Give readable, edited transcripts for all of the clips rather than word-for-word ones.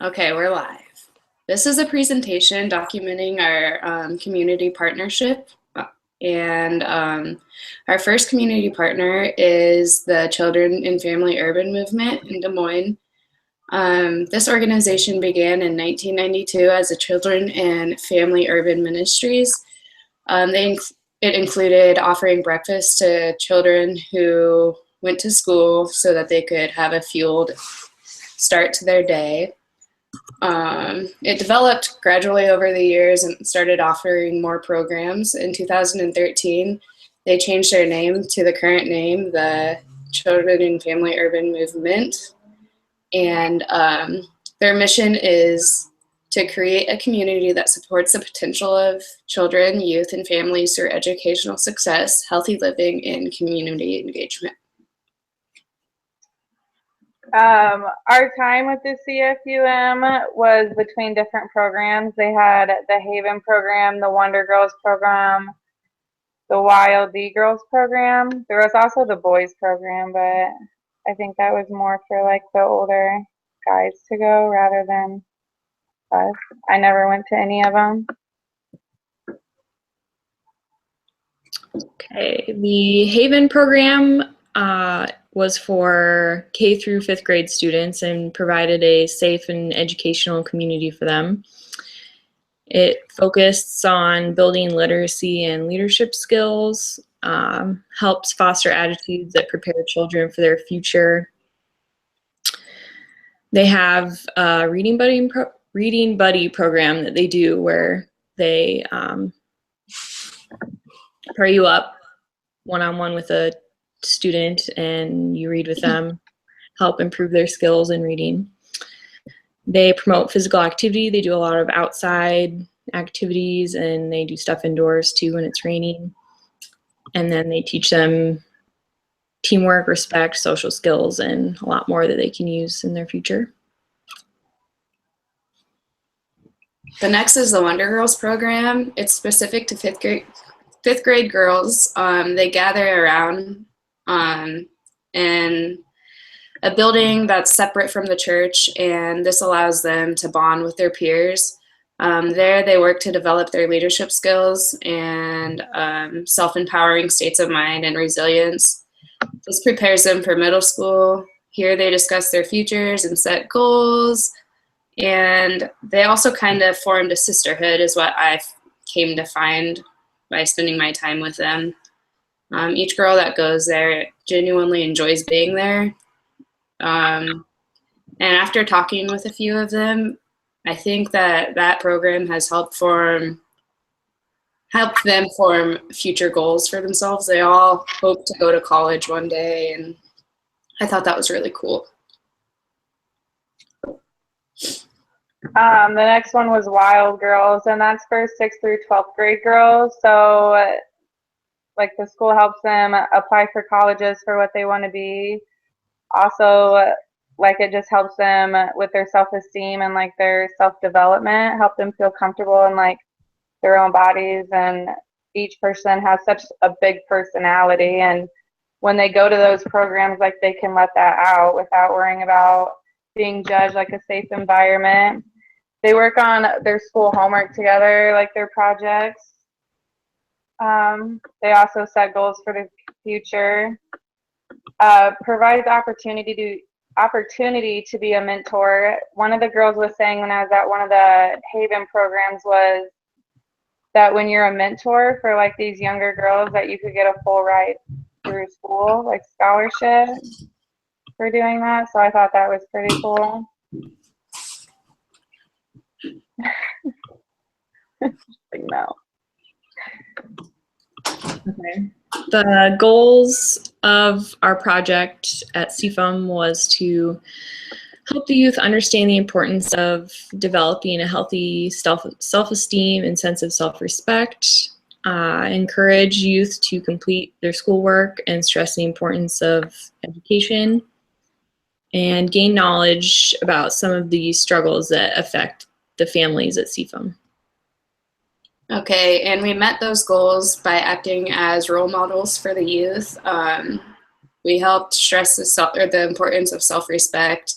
Okay, we're live. This is a presentation documenting our community partnership. And our first community partner is the Children and Family Urban Movement in Des Moines. This organization began in 1992 as a Children and Family Urban Ministries. It included offering breakfast to children who went to school so that they could have a fueled start to their day. It developed gradually over the years and started offering more programs. In 2013, they changed their name to the current name, the Children and Family Urban Movement. And their mission is to create a community that supports the potential of children, youth, and families through educational success, healthy living, and community engagement. Our time with the CFUM was between different programs. They had the Haven program, the Wonder Girls program, the Wild D Girls program. There was also the Boys program, but I think that was more for like the older guys to go rather than us. I never went to any of them. Okay, the Haven program was for K through 5th grade students and provided a safe and educational community for them. It focused on building literacy and leadership skills, helps foster attitudes that prepare children for their future. They have a reading buddy program that they do where they pair you up one-on-one with a student and you read with them, help improve their skills in reading. They promote physical activity. They do a lot of outside activities and they do stuff indoors too when it's raining. And then they teach them teamwork, respect, social skills, and a lot more that they can use in their future. The next is the Wonder Girls program. It's specific to fifth grade girls. They gather around in a building that's separate from the church, and this allows them to bond with their peers. There they work to develop their leadership skills and self-empowering states of mind and resilience. This prepares them for middle school. Here they discuss their futures and set goals, and they also kind of formed a sisterhood is what I came to find by spending my time with them. Each girl that goes there genuinely enjoys being there. And after talking with a few of them, I think that program has helped them form future goals for themselves. They all hope to go to college one day, and I thought that was really cool. The next one was Wild Girls, and that's for 6th through 12th grade girls. So like the school helps them apply for colleges for what they want to be. Also, like it just helps them with their self-esteem and like their self-development, help them feel comfortable in like their own bodies. And each person has such a big personality, and when they go to those programs, like they can let that out without worrying about being judged, like a safe environment. They work on their school homework together, like their projects. They also set goals for the future. Provides opportunity to be a mentor. One of the girls was saying when I was at one of the Haven programs was that when you're a mentor for like these younger girls, that you could get a full ride through school, like scholarship for doing that. So I thought that was pretty cool. No. Okay. The goals of our project at CFUM was to help the youth understand the importance of developing a healthy self-esteem and sense of self-respect, encourage youth to complete their schoolwork and stress the importance of education, and gain knowledge about some of the struggles that affect the families at CFUM. Okay, and we met those goals by acting as role models for the youth. We helped stress the importance of self-respect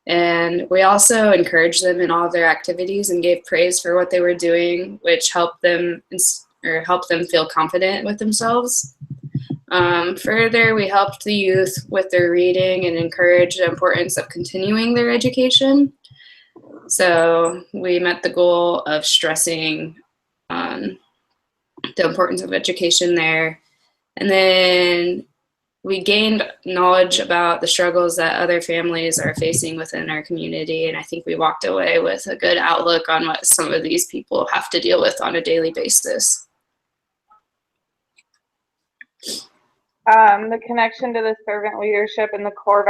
And we also encouraged them in all of their activities and gave praise for what they were doing, which helped them feel confident with themselves. Further, we helped the youth with their reading and encouraged the importance of continuing their education. So we met the goal of stressing the importance of education there. And then we gained knowledge about the struggles that other families are facing within our community. And I think we walked away with a good outlook on what some of these people have to deal with on a daily basis. The connection to the servant leadership and the core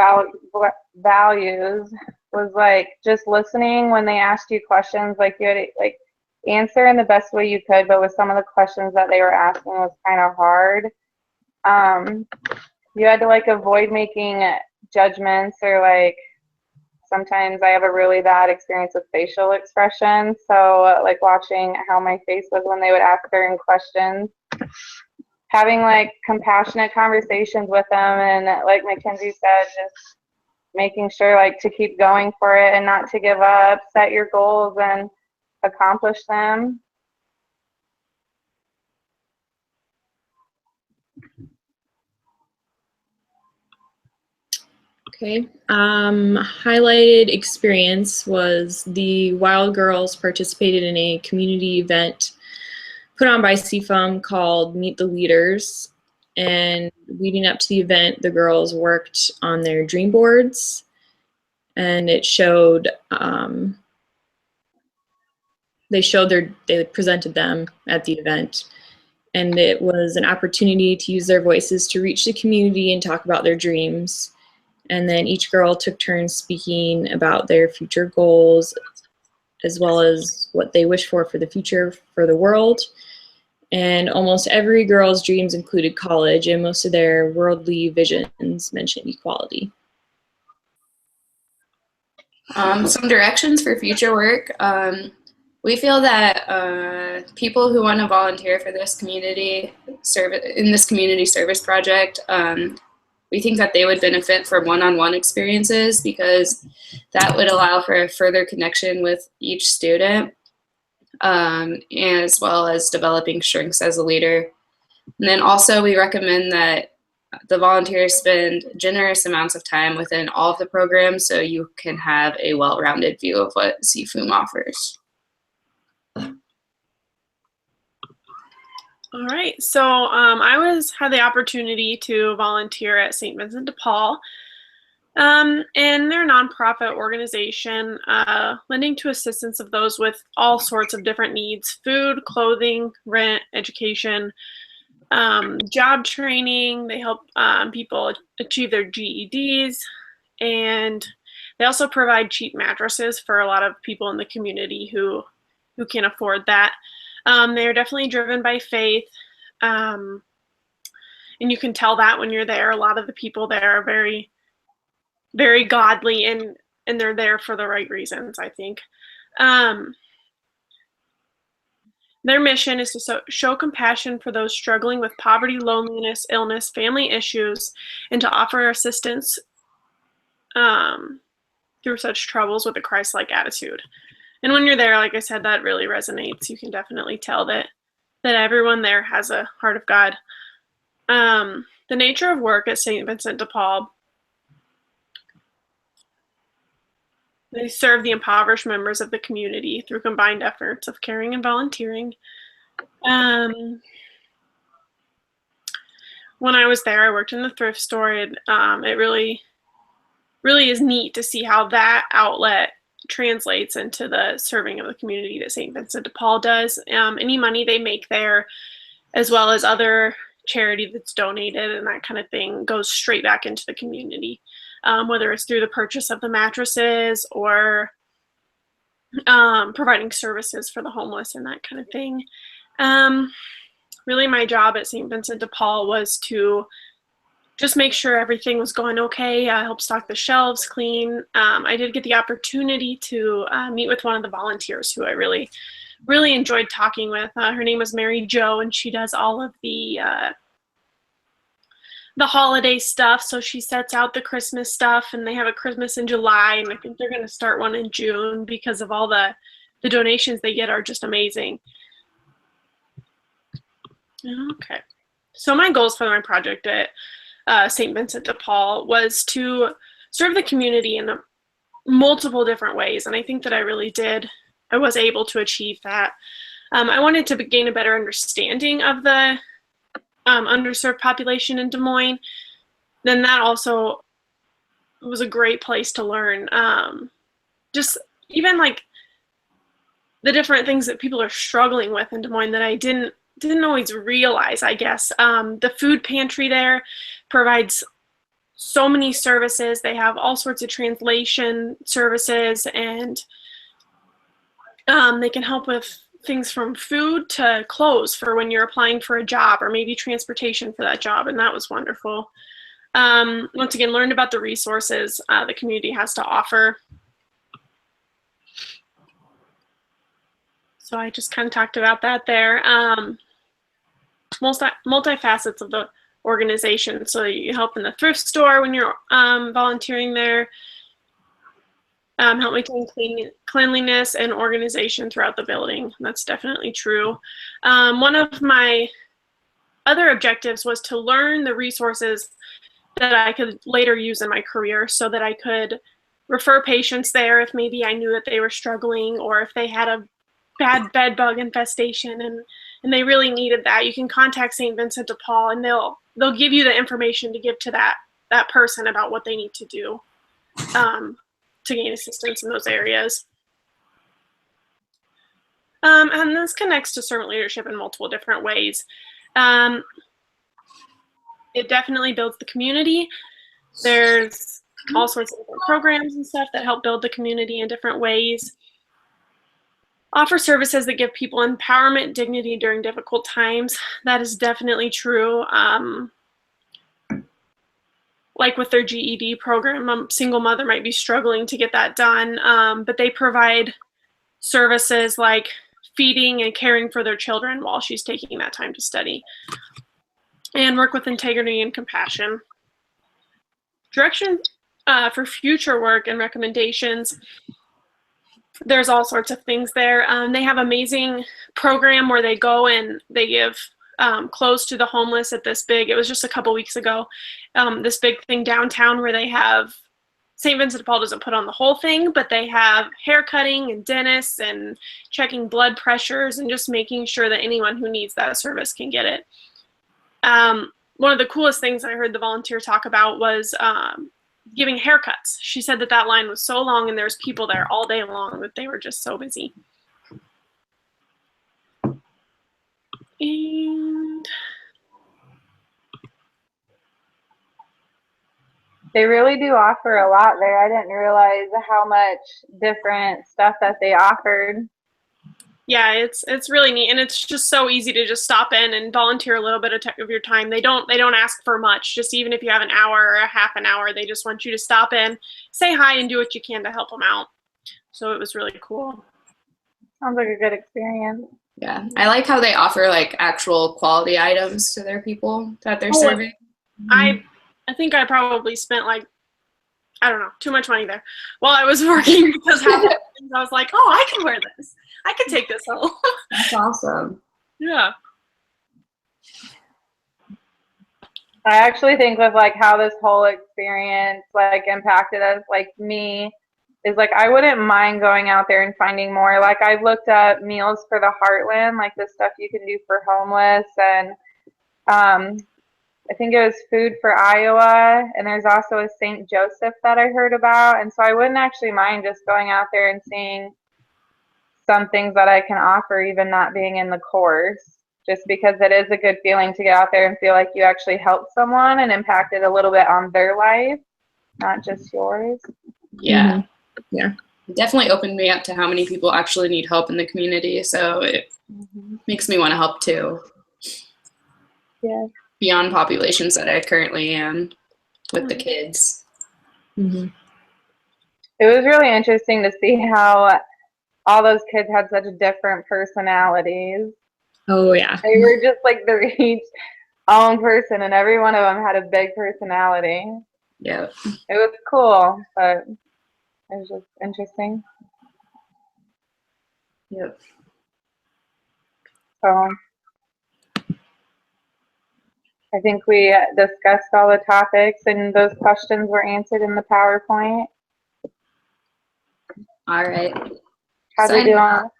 values was like just listening when they asked you questions, like you had to like answer in the best way you could, but with some of the questions that they were asking was kind of hard. You had to like avoid making judgments, or like sometimes I have a really bad experience with facial expressions, so like watching how my face was when they would ask certain questions. Having like compassionate conversations with them, and like Mackenzie said, just making sure like to keep going for it and not to give up, set your goals and accomplish them. Okay. Highlighted experience was the Wild Girls participated in a community event put on by CFUM called Meet the Leaders. And leading up to the event, the girls worked on their dream boards, and it showed, they presented them at the event. And it was an opportunity to use their voices to reach the community and talk about their dreams. And then each girl took turns speaking about their future goals, as well as what they wish for the future for the world. And almost every girl's dreams included college, and most of their worldly visions mentioned equality. Some directions for future work. We feel that people who want to volunteer for this community service project, we think that they would benefit from one-on-one experiences, because that would allow for a further connection with each student, as well as developing strengths as a leader. And then also we recommend that the volunteers spend generous amounts of time within all of the programs, so you can have a well-rounded view of what CFUM offers. All right, so I had the opportunity to volunteer at St. Vincent de Paul, and they're a nonprofit organization lending to assistance of those with all sorts of different needs: food, clothing, rent, education, job training. They help people achieve their GEDs, and they also provide cheap mattresses for a lot of people in the community who can't afford that. They're definitely driven by faith, and you can tell that when you're there. A lot of the people there are very, very godly, and they're there for the right reasons, I think. Their mission is to show compassion for those struggling with poverty, loneliness, illness, family issues, and to offer assistance through such troubles with a Christ-like attitude. And when you're there, like I said, that really resonates. You can definitely tell that everyone there has a heart of God. The nature of work at St. Vincent de Paul: they serve the impoverished members of the community through combined efforts of caring and volunteering. When I was there, I worked in the thrift store, and it really, really is neat to see how that outlet translates into the serving of the community that St. Vincent de Paul does. Any money they make there, as well as other charity that's donated and that kind of thing, goes straight back into the community, whether it's through the purchase of the mattresses or providing services for the homeless and that kind of thing. Really, my job at St. Vincent de Paul was to just make sure everything was going okay. I helped stock the shelves clean. I did get the opportunity to meet with one of the volunteers who I really, really enjoyed talking with. Her name was Mary Jo, and she does all of the the holiday stuff. So she sets out the Christmas stuff, and they have a Christmas in July, and I think they're going to start one in June because of all the donations they get are just amazing. Okay. So my goals for my project at St. Vincent de Paul was to serve the community in multiple different ways, and I think that I really did. I was able to achieve that. I wanted to gain a better understanding of the underserved population in Des Moines. Then that also was a great place to learn. Just even like the different things that people are struggling with in Des Moines that I didn't always realize, I guess. The food pantry there provides so many services. They have all sorts of translation services, and they can help with things from food to clothes for when you're applying for a job, or maybe transportation for that job, and that was wonderful. Once again, learned about the resources the community has to offer. So I just kind of talked about that there. Multifacets of the organization. So you help in the thrift store when you're volunteering there. Help maintain cleanliness and organization throughout the building. That's definitely true. One of my other objectives was to learn the resources that I could later use in my career, so that I could refer patients there if maybe I knew that they were struggling, or if they had a bad bed bug infestation and they really needed that. You can contact St. Vincent de Paul, and they'll give you the information to give to that person about what they need to do to gain assistance in those areas. And this connects to servant leadership in multiple different ways. It definitely builds the community. There's all sorts of different programs and stuff that help build the community in different ways. Offer services that give people empowerment, dignity during difficult times. That is definitely true. Like with their GED program, a single mother might be struggling to get that done, but they provide services like feeding and caring for their children while she's taking that time to study. And work with integrity and compassion. Direction for future work and recommendations. There's all sorts of things there. They have an amazing program where they go and they give clothes to the homeless at this big, it was just a couple weeks ago, this big thing downtown where they have, St. Vincent de Paul doesn't put on the whole thing, but they have hair cutting and dentists and checking blood pressures and just making sure that anyone who needs that service can get it. One of the coolest things I heard the volunteer talk about was giving haircuts. She said that line was so long and there's people there all day long that they were just so busy. And they really do offer a lot there. I didn't realize how much different stuff that they offered. Yeah, it's really neat, and it's just so easy to just stop in and volunteer a little bit of your time. They don't ask for much. Just even if you have an hour or a half an hour, they just want you to stop in, say hi, and do what you can to help them out. So it was really cool. Sounds like a good experience. Yeah, I like how they offer like actual quality items to their people that they're serving. I think I probably spent like, I don't know, too much money there while I was working, because half of the things I was like, oh, I can wear this. I can take this home. That's awesome. Yeah. I actually think with like how this whole experience like impacted us, like me, is like I wouldn't mind going out there and finding more. Like I've looked up Meals for the Heartland, like the stuff you can do for homeless, and I think it was Food for Iowa, and there's also a St. Joseph that I heard about, and so I wouldn't actually mind just going out there and seeing some things that I can offer, even not being in the course, just because it is a good feeling to get out there and feel like you actually helped someone and impacted a little bit on their life, not just yours. Yeah. Mm-hmm. Yeah. It definitely opened me up to how many people actually need help in the community, so it makes me want to help too. Yeah. Beyond populations that I currently am with the kids. Mm-hmm. It was really interesting to see how all those kids had such different personalities. Oh yeah. They were just like they're each own person, and every one of them had a big personality. Yep. It was cool, but it was just interesting. Yep. So I think we discussed all the topics, and those questions were answered in the PowerPoint. All right. How'd we do Signing on?